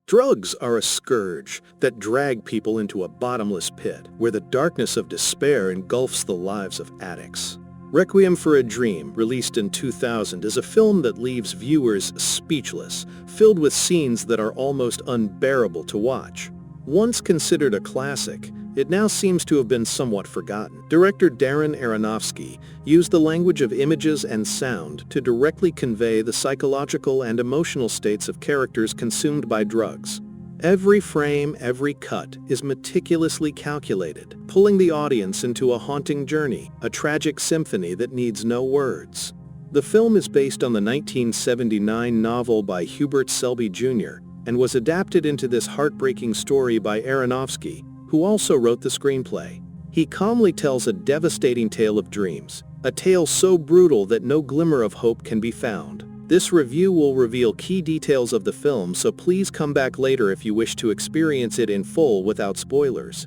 Drugs are a scourge that drag people into a bottomless pit where the darkness of despair engulfs the lives of addicts. Requiem for a Dream, released in 2000, is a film that leaves viewers speechless, filled with scenes that are almost unbearable to watch. Once considered a classic, it now seems to have been somewhat forgotten. Director Darren Aronofsky used the language of images and sound to directly convey the psychological and emotional states of characters consumed by drugs. Every frame, every cut is meticulously calculated, pulling the audience into a haunting journey, a tragic symphony that needs no words. The film is based on the 1979 novel by Hubert Selby Jr. and was adapted into this heartbreaking story by Aronofsky, who also wrote the screenplay. He calmly tells a devastating tale of dreams, a tale so brutal that no glimmer of hope can be found. This review will reveal key details of the film, so please come back later if you wish to experience it in full without spoilers.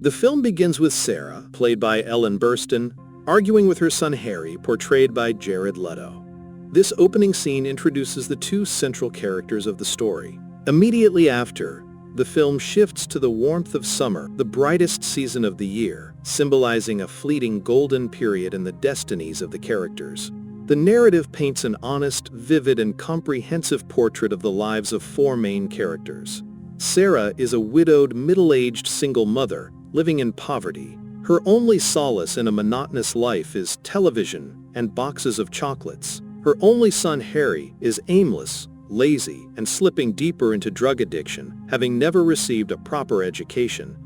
The film begins with Sarah, played by Ellen Burstyn, arguing with her son Harry, portrayed by Jared Leto. This opening scene introduces the two central characters of the story. Immediately after, the film shifts to the warmth of summer, the brightest season of the year, symbolizing a fleeting golden period in the destinies of the characters. The narrative paints an honest, vivid, and comprehensive portrait of the lives of four main characters. Sarah is a widowed, middle-aged single mother living in poverty. Her only solace in a monotonous life is television and boxes of chocolates. Her only son Harry is aimless, lazy, and slipping deeper into drug addiction, having never received a proper education.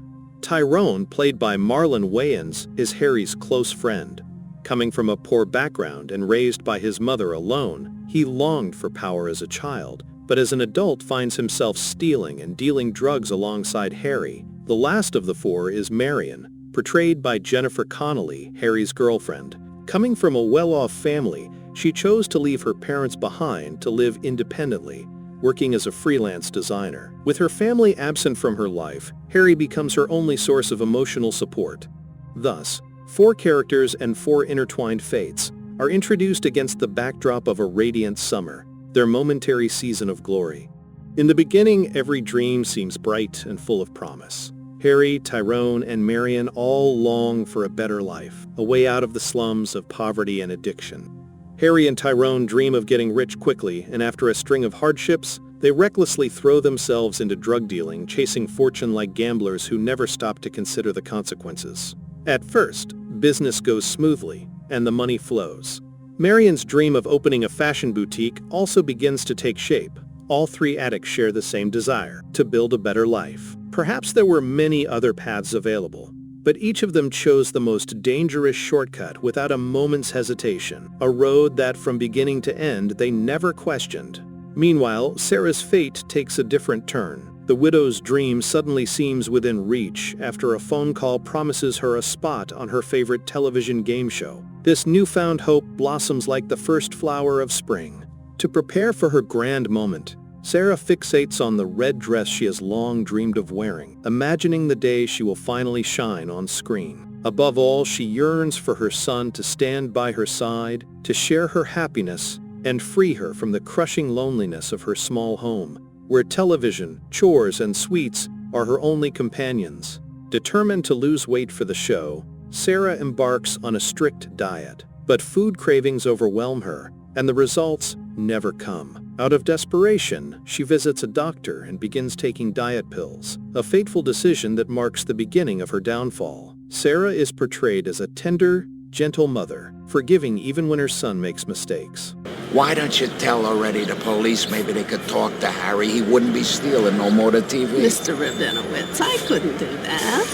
Tyrone, played by Marlon Wayans, is Harry's close friend. Coming from a poor background and raised by his mother alone, he longed for power as a child, but as an adult finds himself stealing and dealing drugs alongside Harry. The last of the four is Marion, portrayed by Jennifer Connelly, Harry's girlfriend. Coming from a well-off family, she chose to leave her parents behind to live independently, working as a freelance designer. With her family absent from her life, Harry becomes her only source of emotional support. Thus, four characters and four intertwined fates are introduced against the backdrop of a radiant summer, their momentary season of glory. In the beginning, every dream seems bright and full of promise. Harry, Tyrone, and Marion all long for a better life, a way out of the slums of poverty and addiction. Harry and Tyrone dream of getting rich quickly, and after a string of hardships, they recklessly throw themselves into drug dealing, chasing fortune like gamblers who never stop to consider the consequences. At first, business goes smoothly, and the money flows. Marion's dream of opening a fashion boutique also begins to take shape. All three addicts share the same desire, to build a better life. Perhaps there were many other paths available, but each of them chose the most dangerous shortcut without a moment's hesitation, a road that from beginning to end they never questioned. Meanwhile, Sarah's fate takes a different turn. The widow's dream suddenly seems within reach after a phone call promises her a spot on her favorite television game show. This newfound hope blossoms like the first flower of spring. To prepare for her grand moment, Sarah fixates on the red dress she has long dreamed of wearing, imagining the day she will finally shine on screen. Above all, she yearns for her son to stand by her side, to share her happiness, and free her from the crushing loneliness of her small home, where television, chores, and sweets are her only companions. Determined to lose weight for the show, Sarah embarks on a strict diet. But food cravings overwhelm her, and the results never come. Out of desperation, she visits a doctor and begins taking diet pills, a fateful decision that marks the beginning of her downfall. Sarah is portrayed as a tender, gentle mother, forgiving even when her son makes mistakes. Why don't you tell already the police? Maybe they could talk to Harry. He wouldn't be stealing no more the TV. Mr. Rabinowitz, I couldn't do that.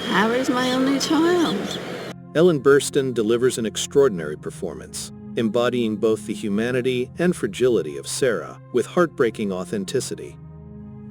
Harry's my only child. Ellen Burstyn delivers an extraordinary performance, embodying both the humanity and fragility of Sarah with heartbreaking authenticity.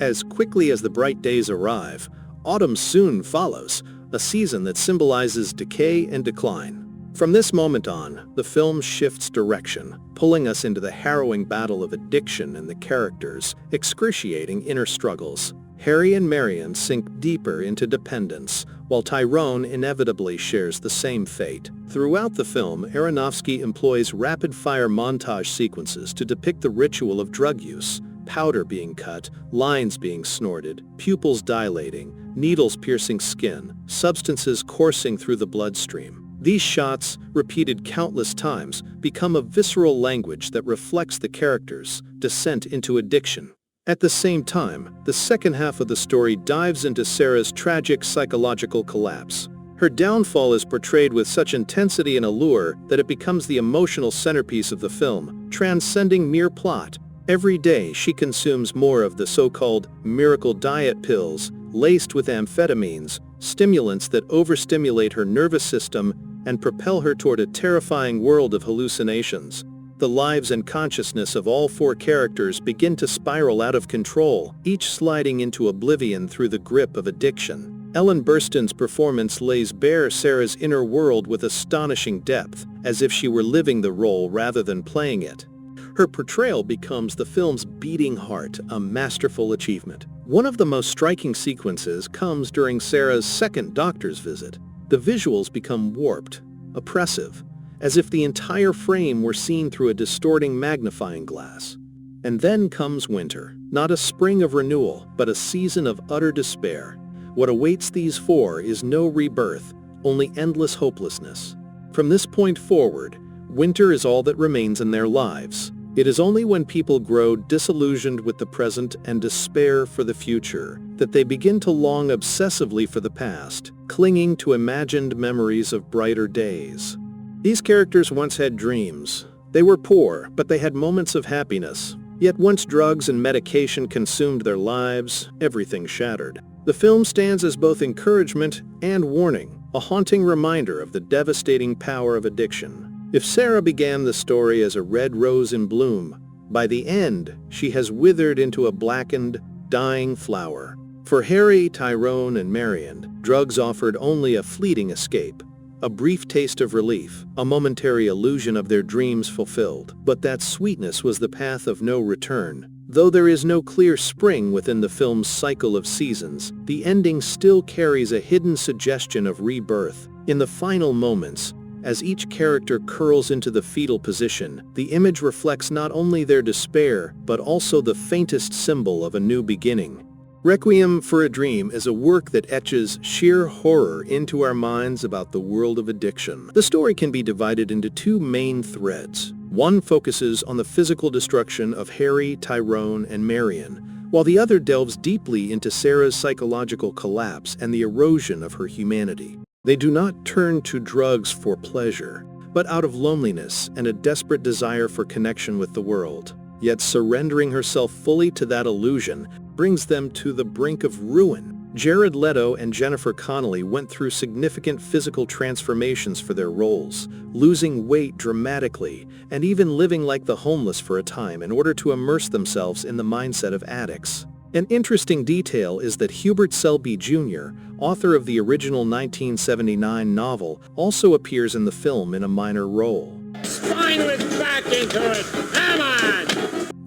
As quickly as the bright days arrive, autumn soon follows, a season that symbolizes decay and decline. From this moment on, the film shifts direction, pulling us into the harrowing battle of addiction and the characters' excruciating inner struggles. Harry and Marion sink deeper into dependence, while Tyrone inevitably shares the same fate. Throughout the film, Aronofsky employs rapid-fire montage sequences to depict the ritual of drug use, powder being cut, lines being snorted, pupils dilating, needles piercing skin, substances coursing through the bloodstream. These shots, repeated countless times, become a visceral language that reflects the character's descent into addiction. At the same time, the second half of the story dives into Sarah's tragic psychological collapse. Her downfall is portrayed with such intensity and allure that it becomes the emotional centerpiece of the film, transcending mere plot. Every day she consumes more of the so-called miracle diet pills, laced with amphetamines, stimulants that overstimulate her nervous system and propel her toward a terrifying world of hallucinations. The lives and consciousness of all four characters begin to spiral out of control, each sliding into oblivion through the grip of addiction. Ellen Burstyn's performance lays bare Sarah's inner world with astonishing depth, as if she were living the role rather than playing it. Her portrayal becomes the film's beating heart, a masterful achievement. One of the most striking sequences comes during Sarah's second doctor's visit. The visuals become warped, oppressive, as if the entire frame were seen through a distorting magnifying glass. And then comes winter, not a spring of renewal, but a season of utter despair. What awaits these four is no rebirth, only endless hopelessness. From this point forward, winter is all that remains in their lives. It is only when people grow disillusioned with the present and despair for the future that they begin to long obsessively for the past, clinging to imagined memories of brighter days. These characters once had dreams. They were poor, but they had moments of happiness. Yet once drugs and medication consumed their lives, everything shattered. The film stands as both encouragement and warning, a haunting reminder of the devastating power of addiction. If Sarah began the story as a red rose in bloom, by the end, she has withered into a blackened, dying flower. For Harry, Tyrone, and Marion, drugs offered only a fleeting escape, a brief taste of relief, a momentary illusion of their dreams fulfilled. But that sweetness was the path of no return. Though there is no clear spring within the film's cycle of seasons, the ending still carries a hidden suggestion of rebirth. In the final moments, as each character curls into the fetal position, the image reflects not only their despair, but also the faintest symbol of a new beginning. Requiem for a Dream is a work that etches sheer horror into our minds about the world of addiction. The story can be divided into two main threads. One focuses on the physical destruction of Harry, Tyrone, and Marion, while the other delves deeply into Sarah's psychological collapse and the erosion of her humanity. They do not turn to drugs for pleasure, but out of loneliness and a desperate desire for connection with the world. Yet surrendering herself fully to that illusion brings them to the brink of ruin. Jared Leto and Jennifer Connelly went through significant physical transformations for their roles, losing weight dramatically and even living like the homeless for a time in order to immerse themselves in the mindset of addicts. An interesting detail is that Hubert Selby Jr., author of the original 1979 novel, also appears in the film in a minor role. Finally back into it! Come on!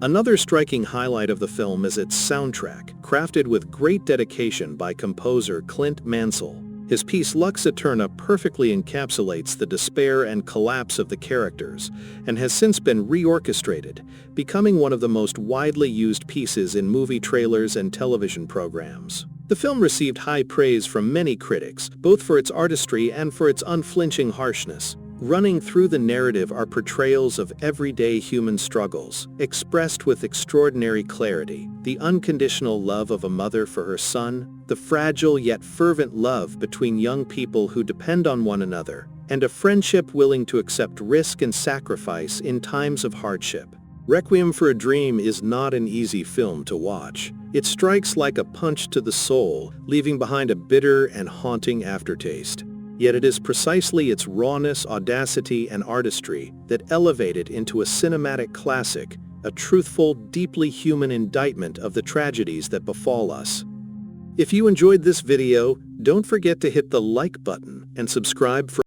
Another striking highlight of the film is its soundtrack, crafted with great dedication by composer Clint Mansell. His piece Lux Eterna perfectly encapsulates the despair and collapse of the characters, and has since been reorchestrated, becoming one of the most widely used pieces in movie trailers and television programs. The film received high praise from many critics, both for its artistry and for its unflinching harshness. Running through the narrative are portrayals of everyday human struggles, expressed with extraordinary clarity. The unconditional love of a mother for her son, the fragile yet fervent love between young people who depend on one another, and a friendship willing to accept risk and sacrifice in times of hardship. Requiem for a Dream is not an easy film to watch. It strikes like a punch to the soul, leaving behind a bitter and haunting aftertaste. Yet it is precisely its rawness, audacity, and artistry that elevate it into a cinematic classic, a truthful, deeply human indictment of the tragedies that befall us. If you enjoyed this video, don't forget to hit the like button and subscribe for